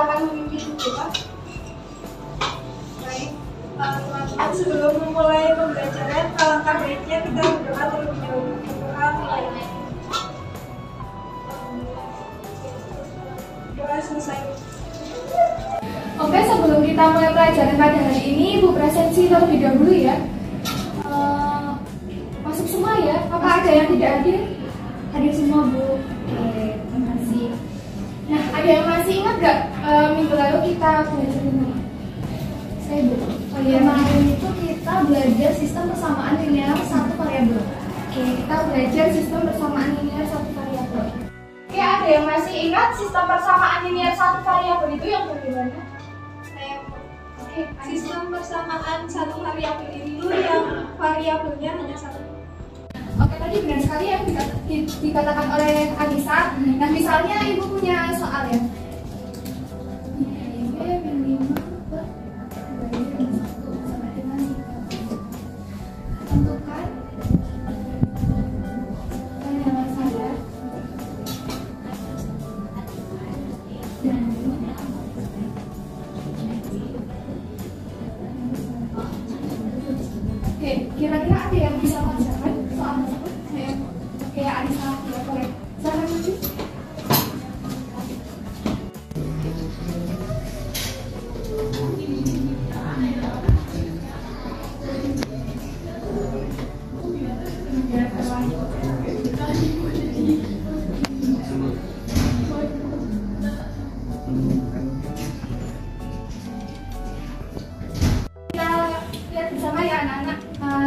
akan memimpin kita. Baik, teman-teman, sebelum memulai pembelajaran, alangkah baiknya kita berdoa terlebih dahulu. Doa selesai. Oke, sebelum kita mulai pelajaran pada hari ini, Ibu presensi terlebih dahulu ya. Masuk semua ya? Apa ada yang tidak hadir? Hadir semua, Bu. Oke, terima kasih. Nah, ada yang masih ingat nggak minggu lalu kita belajar tentang apa? Saya, Bu. Oh iya, kemarin itu kita belajar sistem persamaan linear satu variabel. Oke, kita belajar sistem persamaan linear satu variabel. Oke, ada yang masih ingat sistem persamaan linear satu variabel itu yang bagaimana? Oke, sistem persamaan satu variabel itu yang variabelnya hanya satu. Oke, tadi benar sekali yang dikatakan oleh Anissa. Nah, misalnya Ibu punya soal ya. Tentukan panjang saya dan oke, kira-kira ada yang bisa mengerjakan soal tersebut? Oke, Anissa, ya boleh. Silakan maju. Kita lihat bersama ya anak-anak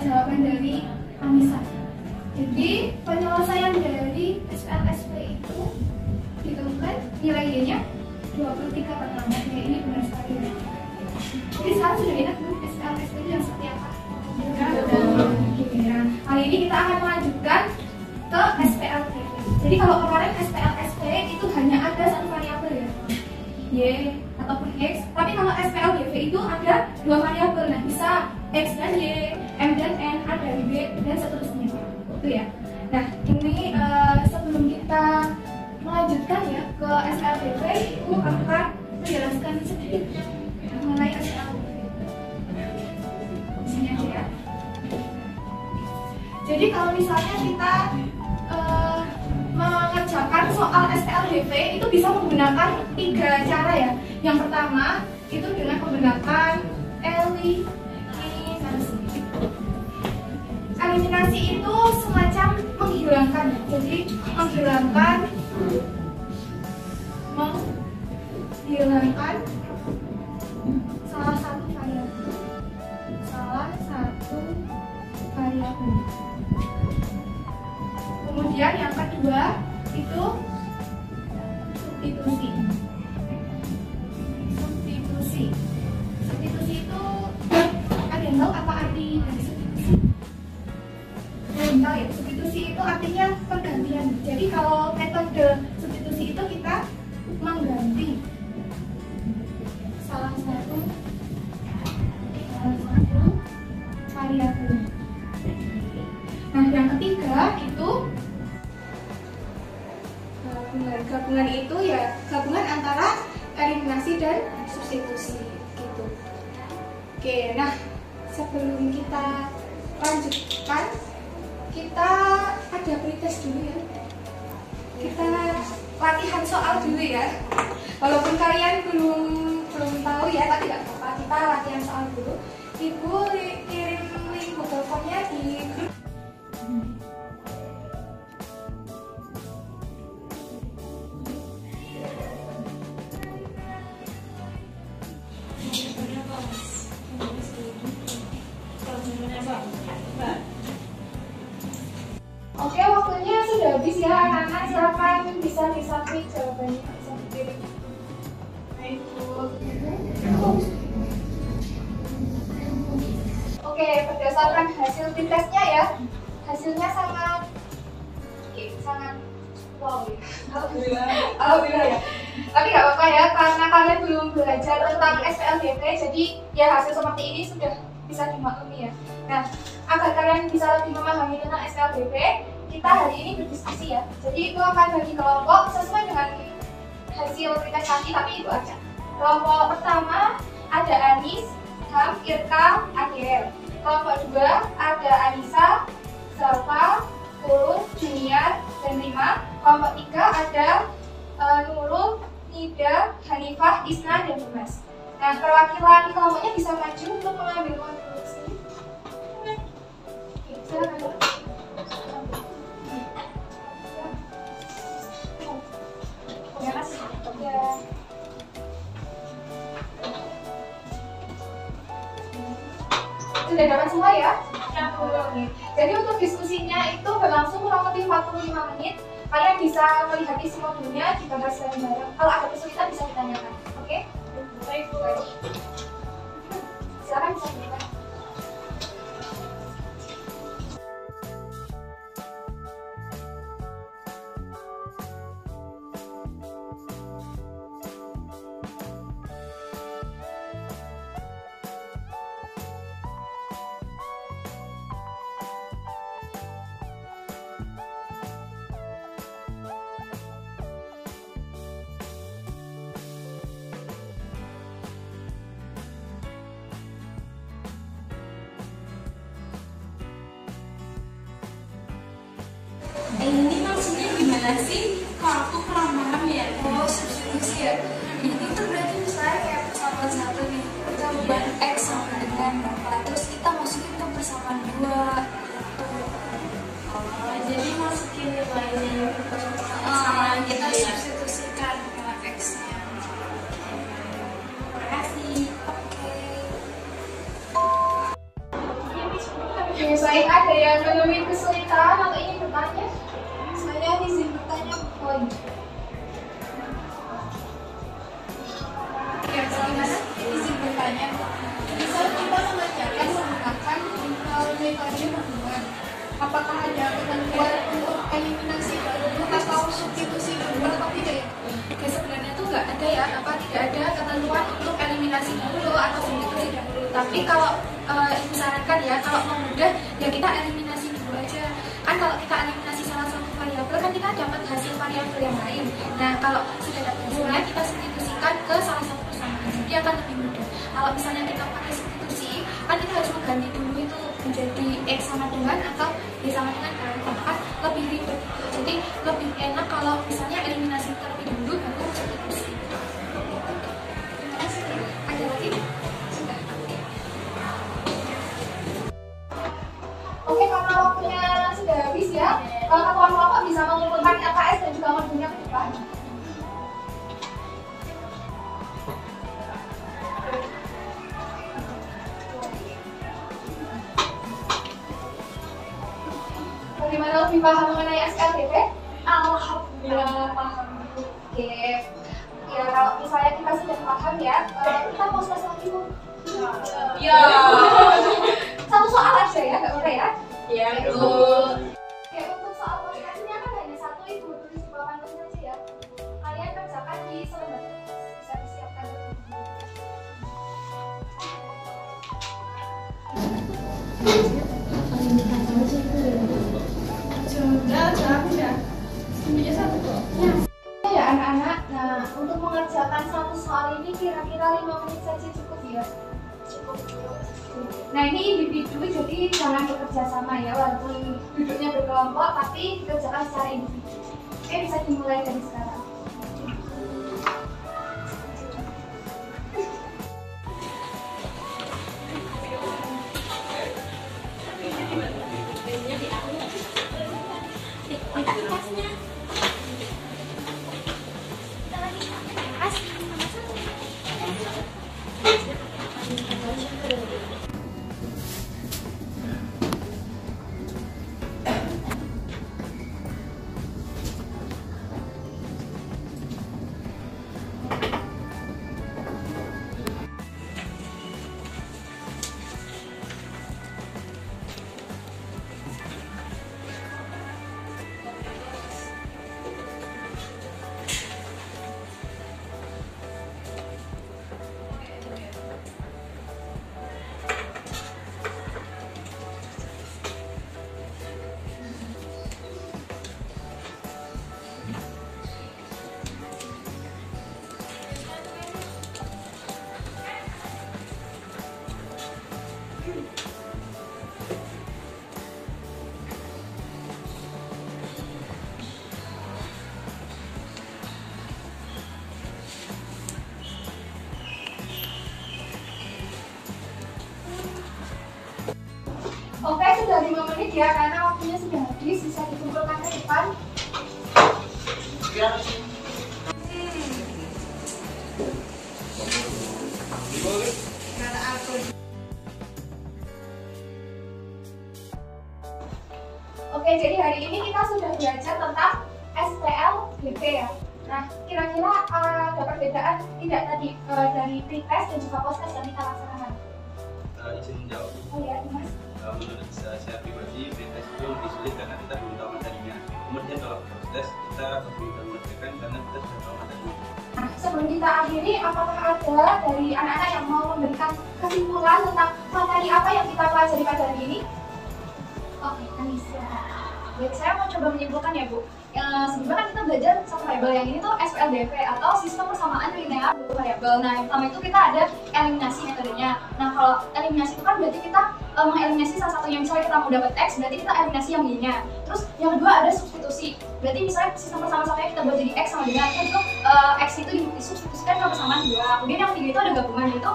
jawaban dari Anissa. Jadi penyelesaian dari SPLSP itu ditemukan nilai Y-nya 23/6. Ya, ini benar sekali. Jadi sekarang sudah enak Bu, SPLSP itu yang seperti apa? Nah, kali ini kita akan melanjutkan ke SPLDV. Jadi kalau kemarin SPLSP itu hanya ada satu variabel ya, Y ataupun X. Tapi kalau SPLDV itu ada dua variabel. Nah, bisa X dan Y, M dan N, A dan B, dan seterusnya. Itu ya. Nah, ini sebelum kita melanjutkan ya ke SPLDV, Ibu akan menjelaskan sedikit mengenai SPLDV. Di sini aja ya. Jadi kalau misalnya kita mengerjakan soal SPLDV itu bisa menggunakan 3 cara ya. Yang pertama itu dengan menggunakan eliminasi. Eliminasi itu semacam menghilangkan. Jadi menghilangkan salah satu variabel. Kemudian yang kedua itu substitusi. Substitusi itu ada yang tahu apa arti dari substitusi? Tahu ya, substitusi itu artinya pergantian. Jadi kalau metode substitusi itu kita mengganti salah satu variabel. Nah, yang ketiga itu gabungan itu ya gabungan antara eliminasi dan substitusi gitu. Oke, nah sebelum kita lanjutkan kita ada pretest dulu ya. Kita latihan soal dulu ya. Walaupun kalian belum tahu ya, tapi nggak apa-apa, kita latihan soal dulu. Ibu kirim link Google Form-nya di grup. Oke, waktunya sudah habis ya anak-anak. Silakan bisa di-submit jawabannya, bisa dikirim. Baik, Bu. Oke, berdasarkan hasil pretestnya ya, hasilnya sangat wow ya. Alhamdulillah ya. Tapi nggak apa-apa ya, karena kalian belum belajar tentang SPLDV, jadi ya hasil seperti ini sudah bisa dimaklumi ya. Nah, agar kalian bisa lebih memahami tentang SPLDV, kita hari ini berdiskusi ya. Jadi itu akan bagi kelompok sesuai dengan hasil pretest nanti, tapi itu aja. Kelompok pertama ada Anis, Ham, Irka, Agel. Kelompok 2 ada Anissa, Zalfa, Ulus, Junior, dan Rima. Kelompok 3 ada Nurul, Nida, Hanifah, Isna, dan Dimas. Nah, perwakilan kelompoknya bisa maju untuk mengambil kontribusi. Oke, silakan. Ya, Mas. Ya. Sudah dapat semua ya? Jadi untuk diskusinya itu berlangsung kurang lebih 45 menit. Kalian bisa melihat isi modulnya, dibahas bareng-bareng. Kalau ada kesulitan bisa ditanyakan. Oke? Baik. Silakan bisa ditanyakan. Ini maksudnya gimana sih? Kok aku kurang paham ya? Oh, substitusi ya? Itu berarti misalnya kayak persamaan 1 nih, kita ubah X sama dengan berapa, terus kita masukin ke persamaan 2. Oh, jadi masukin nilainya Kita substitusikan ke X-nya. Terima kasih. Baik, ada yang menemui kesulitan atau ingin bertanya? Saya izin bertanya. Oh, iya. Ya, gimana? Izin bertanya. Misal kita mengajarkan menggunakan metode hubungan, apakah ada ketentuan untuk eliminasi dulu atau substitusi dulu atau tidak ya? Oke, sebenarnya tuh nggak ada ya, tidak ada ketentuan untuk eliminasi dulu atau substitusi dahulu. Tapi kalau ibu sarankan ya, kalau mau mudah ya kita eliminasi dulu aja. Kan kalau kita eliminasi salah satu variabel kan kita dapat hasil variabel yang lain. Nah, kalau sudah dapat hasilnya kita substitusikan ke salah satu persamaan, jadi akan lebih mudah. Kalau misalnya kita pakai substitusi, kan kita harus mengganti dulu itu menjadi X sama dengan atau Y sama dengan berapa, kan lebih ribet. Jadi lebih enak kalau misalnya eliminasi terlebih dahulu baru substitusi. Ada lagi? Sudah. Oke, karena waktunya sudah habis ya, ketua kelompok bisa mengumpulkan LKS dan juga modulnya ke depan. Bagaimana lebih paham mengenai SLDP? Alhamdulillah paham. Oke. Ya, kalau misalnya kita sudah paham ya, kita mau tes lagi Bu. Ya. Satu soal aja ya, nggak apa-apa ya? Iya, betul. Oke, untuk soal posisinya kan hanya satu, Ibu tulis di papan tulis aja ya. Kalian kerjakan di selembar kertas, bisa disiapkan dulu. Ya anak-anak, nah untuk mengerjakan satu soal ini kira-kira 5 menit saja cukup ya? Cukup. Nah ini individu, jadi jangan bekerja sama ya, walaupun duduknya berkelompok tapi dikerjakan secara individu. Oke, bisa dimulai dari sekarang. ya, karena waktunya sudah habis, bisa dikumpulkan ke depan. Oke, jadi hari ini kita sudah belajar tentang SPLDP ya. Nah, kira-kira ada perbedaan tidak tadi dari pretest dan juga post-test yang kita laksanakan? Izin menjawab. Oh iya, Mas. Menurut saya pribadi, pretest itu lebih sulit karena kita belum tahu materinya. Kemudian kalau post-test kita lebih mengerjakan karena kita sudah tahu materinya. Nah, sebelum kita akhiri, apakah ada dari anak-anak yang mau memberikan kesimpulan tentang materi apa yang kita pelajari pada hari ini? Oke, Anissa. Baik, saya mau coba menyimpulkan ya, Bu. Sebelumnya kan kita belajar satu variabel, yang ini tuh SPLDP atau sistem persamaan linear variabel. Nah, yang pertama itu kita ada eliminasi metodenya. Nah, kalau eliminasi itu kan berarti kita mengeliminasi salah satunya. Misalnya kita mau dapat X, berarti kita eliminasi yang Y-nya. Terus yang kedua ada substitusi. Berarti misalnya sistem persamaan-samaannya kita buat jadi X sama dengan kan itu X itu disubstitusikan ke persamaan 2. Kemudian yang ketiga itu ada gabungan, yaitu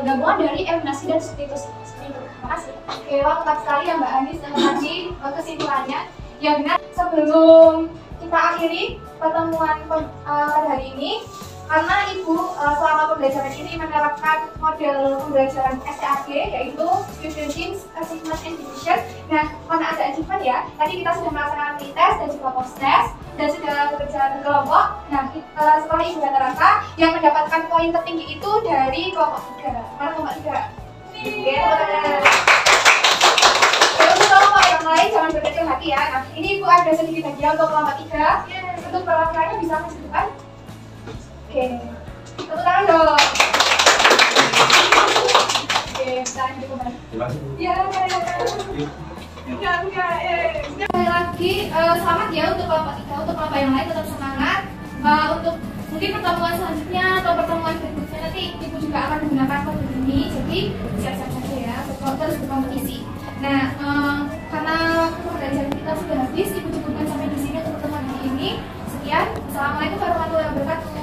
gabungan dari eliminasi dan substitusi. Seperti itu. Terima kasih. Oke, lengkap sekali ya Mbak Anis tadi kesimpulannya. Ya benar, sebelum kita akhiri pertemuan pada hari ini, karena Ibu selama pembelajaran ini menerapkan model pembelajaran STAG, yaitu Student Teams Achievement and Division. Nah, karena ada achievement ya, tadi kita sudah melaksanakan pretest dan juga post-test, dan sudah bekerja berkelompok. Nah, setelah Ibu rata-rata, yang mendapatkan poin tertinggi itu dari kelompok 3. Mana kelompok 3? Oke, untuk kelompok yang lain jangan berkecil hati ya. Nah, ini Ibu ada sedikit hadiah untuk kelompok 3. Untuk perwakilannya bisa masuk depan. Oke, tepuk tangan dong. Oke, tangan di depan. Ya, sekali lagi selamat ya untuk kelompok 3. Untuk kelompok yang lain tetap semangat. Untuk mungkin pertemuan selanjutnya atau pertemuan berikutnya nanti Ibu juga akan menggunakan kode ini. Jadi siap-siap saja ya, terus berkompetisi. Nah, karena pembelajaran kita sudah habis, Ibu cukupkan sampai di sini untuk pertemuan hari ini. Sekian, assalamualaikum warahmatullahi wabarakatuh.